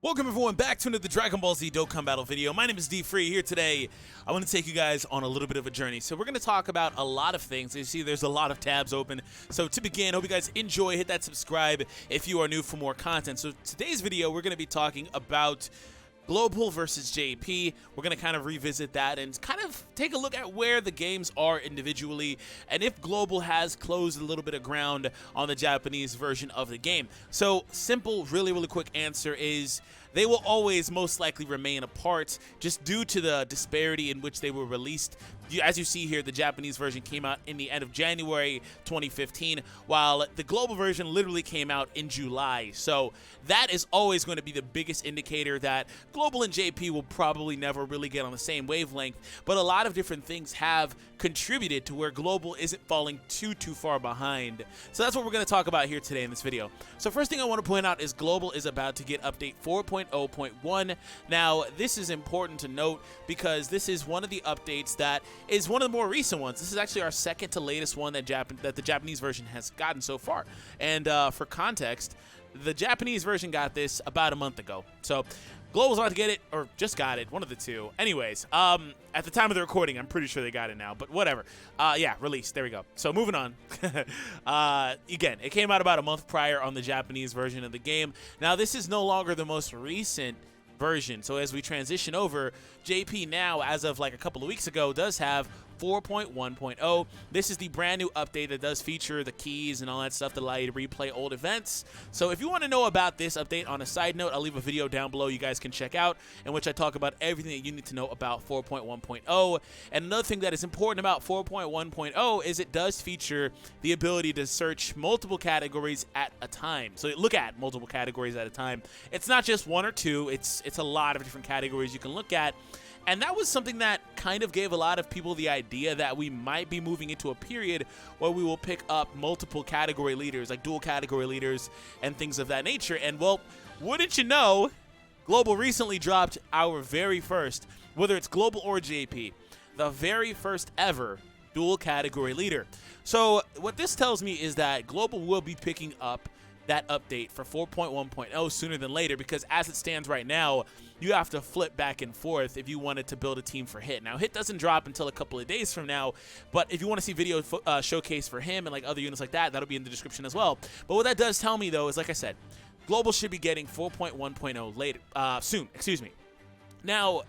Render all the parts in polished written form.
Welcome everyone back to another Dragon Ball Z Dokkan Battle video. My name is D-Free. Here today, I want to take you guys on a little bit of a journey. So we're going to talk about a lot of things. You see there's a lot of tabs open. So to begin, hope you guys enjoy. Hit that subscribe if you are new for more content. So today's video, we're going to be talking about Global versus JP. We're going to kind of revisit that and kind of take a look at where the games are individually and if Global has closed a little bit of ground on the Japanese version of the game. So simple, really quick answer is they will always most likely remain apart just due to the disparity in which they were released. As you see here, the Japanese version came out in the end of January 2015, while the global version literally came out in July. So that is always going to be the biggest indicator that Global and JP will probably never really get on the same wavelength, but a lot of different things have contributed to where Global isn't falling too far behind. So that's what we're going to talk about here today in this video. So first thing I want to point out is Global is about to get update 4.0.1. Now, this is important to note because this is one of the updates that is one of the more recent ones. This is actually our second to latest one that the Japanese version has gotten so far. And for context, the Japanese version got this about a month ago. So Global's about to get it, or just got it, one of the two. Anyways, at the time of the recording, I'm pretty sure they got it now, but whatever. Yeah, released, there we go. So moving on. Again, it came out about a month prior on the Japanese version of the game. Now, this is no longer the most recent version. So as we transition over, JP now, as of like a couple of weeks ago, does have 4.1.0. This is the brand new update that does feature the keys and all that stuff that allow you to replay old events. So if you want to know about this update on a side note, I'll leave a video down below you guys can check out in which I talk about everything that you need to know about 4.1.0. And another thing that is important about 4.1.0 is it does feature the ability to search multiple categories at a time. So look at multiple categories at a time. It's not just one or two, it's a lot of different categories you can look at. And that was something that kind of gave a lot of people the idea that we might be moving into a period where we will pick up multiple category leaders, like dual category leaders and things of that nature. And well, wouldn't you know, Global recently dropped our very first, whether it's Global or JP, the very first ever dual category leader. So what this tells me is that Global will be picking up that update for 4.1.0 sooner than later, because as it stands right now, you have to flip back and forth if you wanted to build a team for Hit. Now, Hit doesn't drop until a couple of days from now, but if you want to see video showcase for him and like other units like that, that'll be in the description as well. But what that does tell me, though, is like I said, Global should be getting 4.1.0 later, soon. Excuse me. Now,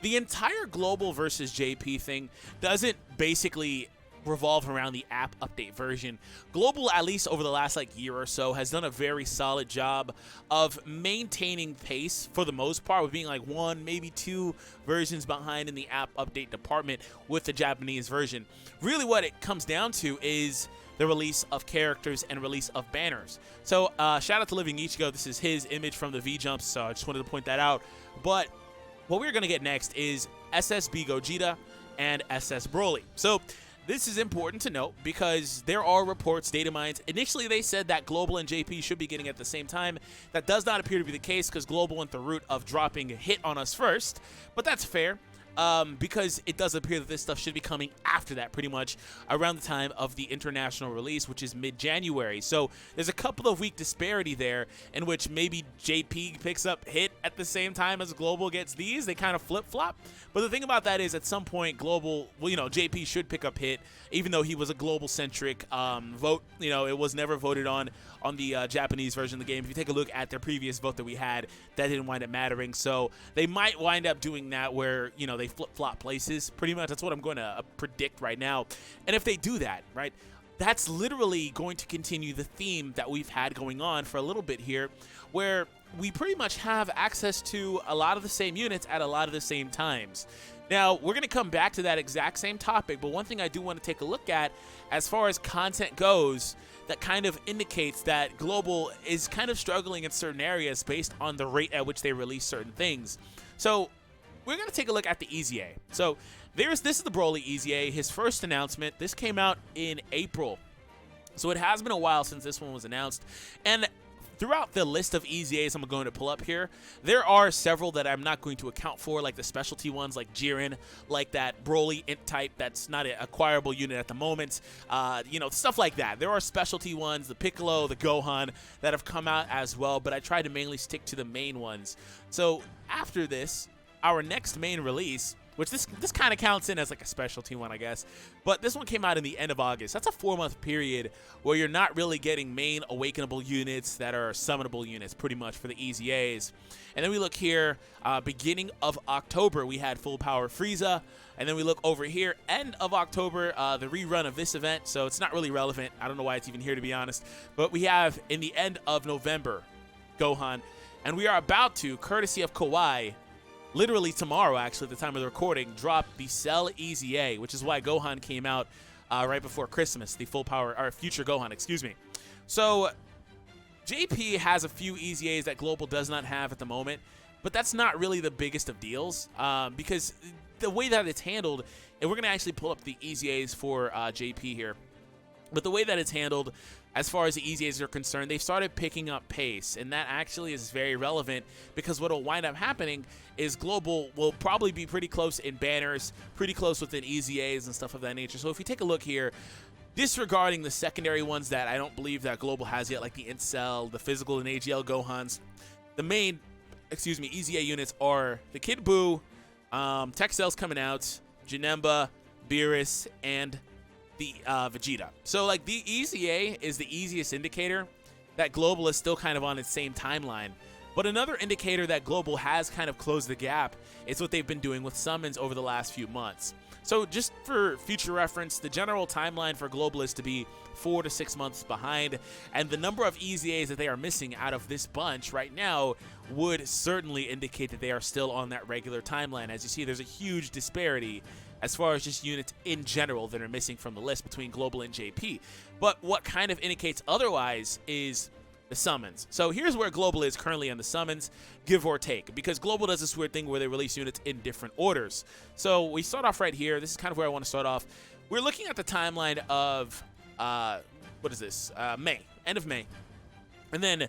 the entire Global versus JP thing doesn't basically revolve around the app update version. Global, at least over the last year or so, has done a very solid job of maintaining pace for the most part, with being like one, maybe two versions behind in the app update department with the Japanese version. Really what it comes down to is the release of characters and release of banners. So shout out to Living Ichigo. This is his image from the V-Jumps, so I just wanted to point that out. But what we're going to get next is SSB Gogeta and SS Broly. So this is important to note because there are reports, data mines. Initially, they said that Global and JP should be getting at the same time. That does not appear to be the case because Global went the route of dropping a Hit on us first, but that's fair. Because it does appear that this stuff should be coming after that, pretty much around the time of the international release, which is mid-January. So there's a couple of week disparity there in which maybe JP picks up Hit at the same time as Global gets these. They kind of flip-flop. But the thing about that is at some point Global, well, JP should pick up Hit, even though he was a global-centric vote. It was never voted on the Japanese version of the game. If you take a look at their previous vote that we had, that didn't wind up mattering. So they might wind up doing that where, they flip-flop places. Pretty much, that's what I'm going to predict right now. And if they do that, right, that's literally going to continue the theme that we've had going on for a little bit here, where we pretty much have access to a lot of the same units at a lot of the same times. Now, we're going to come back to that exact same topic, but one thing I do want to take a look at as far as content goes that kind of indicates that Global is kind of struggling in certain areas based on the rate at which they release certain things. So we're going to take a look at the EZA. So this is the Broly EZA, his first announcement. This came out in April. So it has been a while since this one was announced. And throughout the list of EZAs I'm going to pull up here, there are several that I'm not going to account for, like the specialty ones like Jiren, like that Broly Int type that's not an acquirable unit at the moment, you know, stuff like that. There are specialty ones, the Piccolo, the Gohan, that have come out as well, but I try to mainly stick to the main ones. So after this, our next main release, which this kind of counts in as like a specialty one, I guess. But this one came out in the end of August. That's a 4-month period where you're not really getting main awakenable units that are summonable units, pretty much, for the EZAs. And then we look here, beginning of October, we had Full Power Frieza. And then we look over here, end of October, the rerun of this event. So it's not really relevant. I don't know why it's even here, to be honest. But we have, in the end of November, Gohan. And we are about to, courtesy of Kawaii, literally tomorrow, actually, at the time of the recording, drop the Cell EZA, which is why Gohan came out right before Christmas, the full power, or future Gohan, excuse me. So JP has a few EZAs that Global does not have at the moment, but that's not really the biggest of deals because the way that it's handled, and we're going to actually pull up the EZAs for JP here, but the way that it's handled, as far as the EZAs are concerned, they've started picking up pace, and that actually is very relevant because what will wind up happening is Global will probably be pretty close in banners, pretty close within EZAs and stuff of that nature. So if you take a look here, disregarding the secondary ones that I don't believe that Global has yet, like the Incel, the Physical and AGL Gohans, the main, EZA units are the Kid Buu, Tech Cell's coming out, Janemba, Beerus, and the Vegeta. So like the EZA is the easiest indicator that Global is still kind of on its same timeline. But another indicator that Global has kind of closed the gap is what they've been doing with summons over the last few months. So just for future reference, the general timeline for Global is to be 4 to 6 months behind, and the number of EZAs that they are missing out of this bunch right now would certainly indicate that they are still on that regular timeline. As you see, there's a huge disparity as far as just units in general that are missing from the list between Global and JP. But what kind of indicates otherwise is the summons. So here's where Global is currently on the summons, give or take, because Global does this weird thing where they release units in different orders. So we start off right here. This is kind of where I want to start off. We're looking at the timeline of, what is this? May, end of May. And then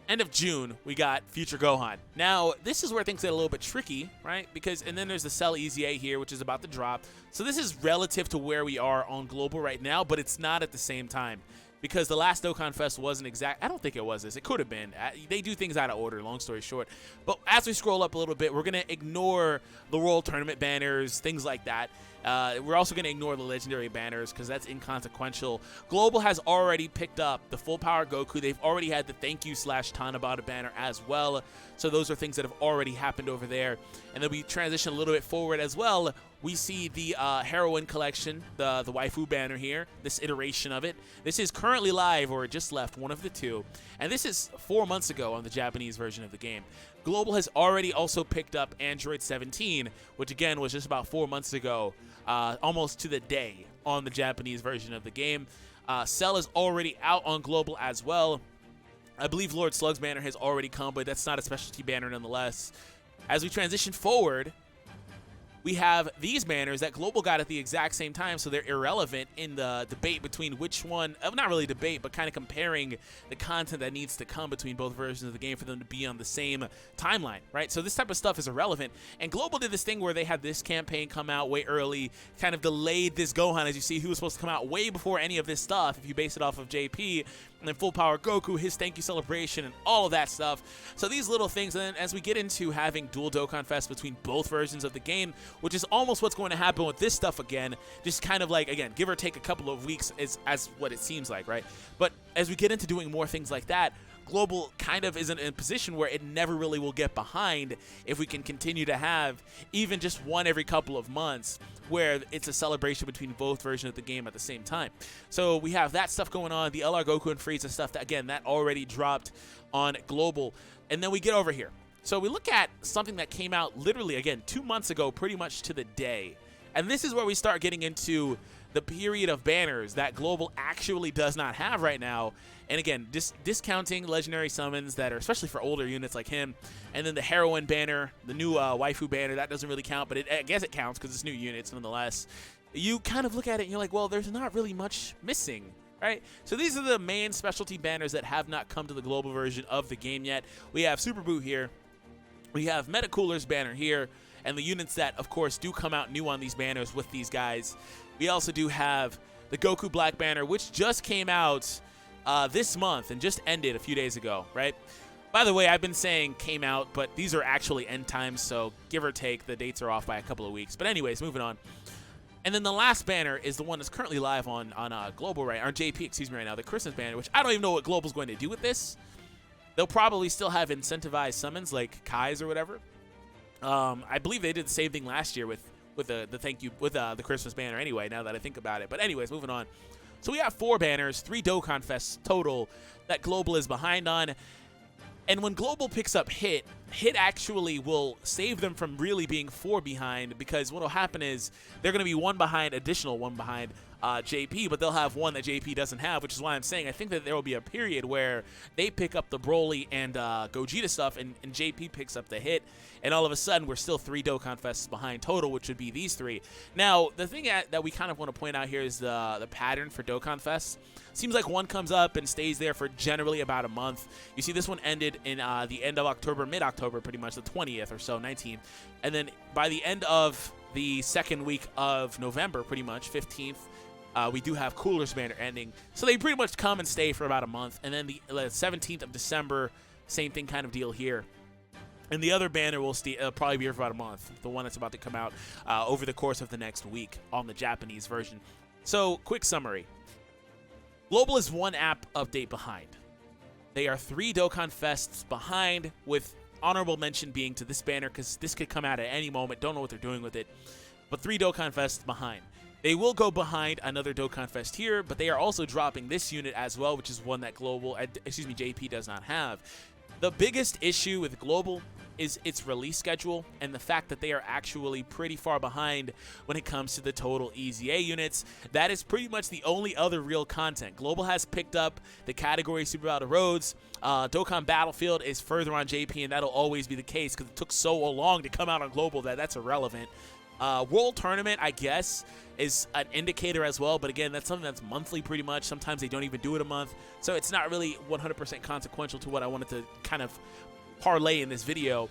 end of June, we got Future Gohan. Now, this is where things get a little bit tricky, right? Because, and then there's the Cell EZA here, which is about to drop. So this is relative to where we are on Global right now, but it's not at the same time. Because the last Dokkan Fest wasn't exact. I don't think it was this. It could have been. They do things out of order, long story short. But as we scroll up a little bit, we're going to ignore the World Tournament banners, things like that. We're also going to ignore the Legendary banners because that's inconsequential. Global has already picked up the Full Power Goku. They've already had the Thank You / Tanabata banner as well. So those are things that have already happened over there. And then we transition a little bit forward as well. We see the Heroine collection, the waifu banner here, this iteration of it. This is currently live, or it just left, one of the two. And this is 4 months ago on the Japanese version of the game. Global has already also picked up Android 17, which again was just about 4 months ago, almost to the day on the Japanese version of the game. Cell is already out on Global as well. I believe Lord Slug's banner has already come, but that's not a specialty banner nonetheless. As we transition forward, we have these banners that Global got at the exact same time, so they're irrelevant in the debate between which one, not really debate, but kind of comparing the content that needs to come between both versions of the game for them to be on the same timeline, right? So this type of stuff is irrelevant, and Global did this thing where they had this campaign come out way early, kind of delayed this Gohan, as you see, who was supposed to come out way before any of this stuff, if you base it off of JP, and then Full Power Goku, his Thank You celebration, and all of that stuff. So these little things, and then as we get into having dual Dokkan Fest between both versions of the game, which is almost what's going to happen with this stuff again, just kind of like, again, give or take a couple of weeks as what it seems like, right? But as we get into doing more things like that, Global kind of is in a position where it never really will get behind if we can continue to have even just one every couple of months where it's a celebration between both versions of the game at the same time. So we have that stuff going on, the LR Goku and Frieza stuff, that, again, that already dropped on Global. And then we get over here. So we look at something that came out literally, again, 2 months ago, pretty much to the day. And this is where we start getting into the period of banners that Global actually does not have right now. And again, discounting legendary summons that are especially for older units like him. And then the Heroine banner, the new waifu banner, that doesn't really count, but I guess it counts because it's new units nonetheless. You kind of look at it and you're like, well, there's not really much missing right? So these are the main specialty banners that have not come to the global version of the game yet. We have Super Boot here. We have Metacoolers banner here, and the units that, of course, do come out new on these banners with these guys. We also do have the Goku Black banner, which just came out this month and just ended a few days ago, right? By the way, I've been saying came out, but these are actually end times, so give or take, the dates are off by a couple of weeks. But anyways, moving on. And then the last banner is the one that's currently live on Global, right? On JP, excuse me, right now, the Christmas banner, which I don't even know what Global's going to do with this. They'll probably still have incentivized summons like Kai's or whatever. I believe they did the same thing last year with the Christmas banner anyway, now that I think about it. But anyways, moving on. So we have 4 banners, 3 Dokkan Fests total that Global is behind on. And when Global picks up Hit actually will save them from really being 4 behind, because what will happen is they're going to be 1 behind, additional 1 behind JP, but they'll have 1 that JP doesn't have, which is why I'm saying I think that there will be a period where they pick up the Broly and Gogeta stuff, and JP picks up the Hit, and all of a sudden we're still 3 Dokkan Fests behind total, which would be these 3. Now, the thing that we kind of want to point out here is the pattern for Dokkan Fests. Seems like one comes up and stays there for generally about a month. You see this one ended in the end of October, mid-October pretty much, the 20th or so, 19th. And then by the end of the second week of November, pretty much, 15th, we do have Cooler's banner ending. So they pretty much come and stay for about a month. And then the 17th of December, same thing kind of deal here. And the other banner will probably be here for about a month, the one that's about to come out over the course of the next week on the Japanese version. So, quick summary. Global is 1 app update behind. They are 3 Dokkan Fests behind, with honorable mention being to this banner because this could come out at any moment. Don't know what they're doing with it. But 3 Dokkan Fests behind. They will go behind another Dokkan Fest here, but they are also dropping this unit as well, which is one that JP does not have. The biggest issue with Global is its release schedule and the fact that they are actually pretty far behind when it comes to the total EZA units. That is pretty much the only other real content. Global has picked up the category Super Battle Roads. Dokkan Battlefield is further on JP, and that'll always be the case because it took so long to come out on Global that's irrelevant. World Tournament, I guess, is an indicator as well, but again, that's something that's monthly pretty much. Sometimes they don't even do it a month, so it's not really 100% consequential to what I wanted to kind of parlay in this video.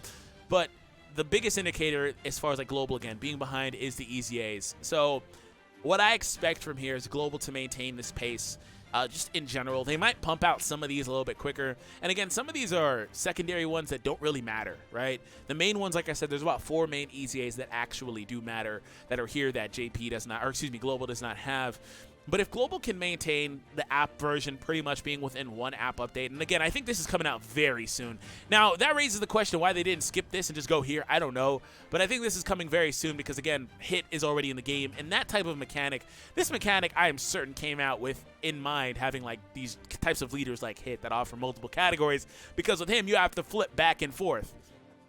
But the biggest indicator as far as like Global, again, being behind, is the EZAs. So what I expect from here is Global to maintain this pace. Just in general, they might pump out some of these a little bit quicker. And again, some of these are secondary ones that don't really matter, right? The main ones, like I said, there's about 4 main EZAs that actually do matter, that are here that JP does not, or excuse me, Global does not have. But if Global can maintain the app version pretty much being within 1 app update, and again, I think this is coming out very soon. Now, that raises the question why they didn't skip this and just go here. I don't know. But I think this is coming very soon because, again, Hit is already in the game. And that type of mechanic, this mechanic, I am certain came out with in mind having like these types of leaders like Hit that offer multiple categories. Because with him, you have to flip back and forth.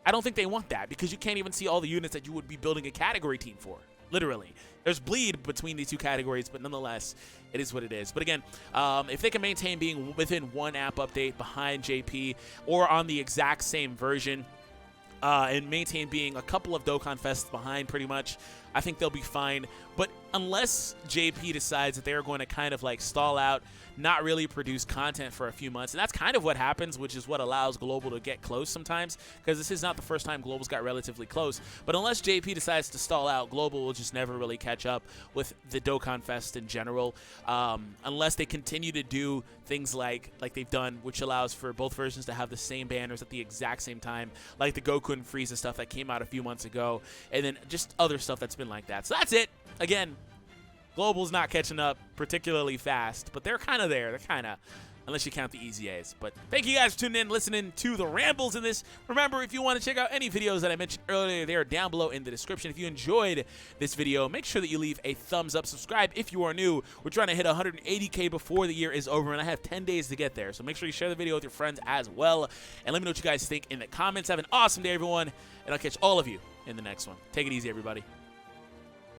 I don't think they want that because you can't even see all the units that you would be building a category team for. Literally. There's bleed between these 2 categories, but nonetheless, it is what it is. But again, if they can maintain being within 1 app update behind JP or on the exact same version, and maintain being a couple of Dokkan Fests behind pretty much, I think they'll be fine. But unless JP decides that they're going to kind of like stall out, not really produce content for a few months, and that's kind of what happens, which is what allows Global to get close sometimes, because this is not the first time Global's got relatively close. But unless JP decides to stall out, Global will just never really catch up with the Dokkan Fest in general, unless they continue to do things like they've done, which allows for both versions to have the same banners at the exact same time, like the Goku and Frieza stuff that came out a few months ago, and then just other stuff that's been like that. So that's it. Again, Global's not catching up particularly fast, but they're kind of there. They're kind of, unless you count the EZAs. But thank you guys for tuning in, listening to the rambles in this. Remember, if you want to check out any videos that I mentioned earlier, they are down below in the description. If you enjoyed this video, make sure that you leave a thumbs up. Subscribe if you are new. We're trying to hit 180K before the year is over, and I have 10 days to get there. So make sure you share the video with your friends as well. And let me know what you guys think in the comments. Have an awesome day, everyone, and I'll catch all of you in the next one. Take it easy, everybody.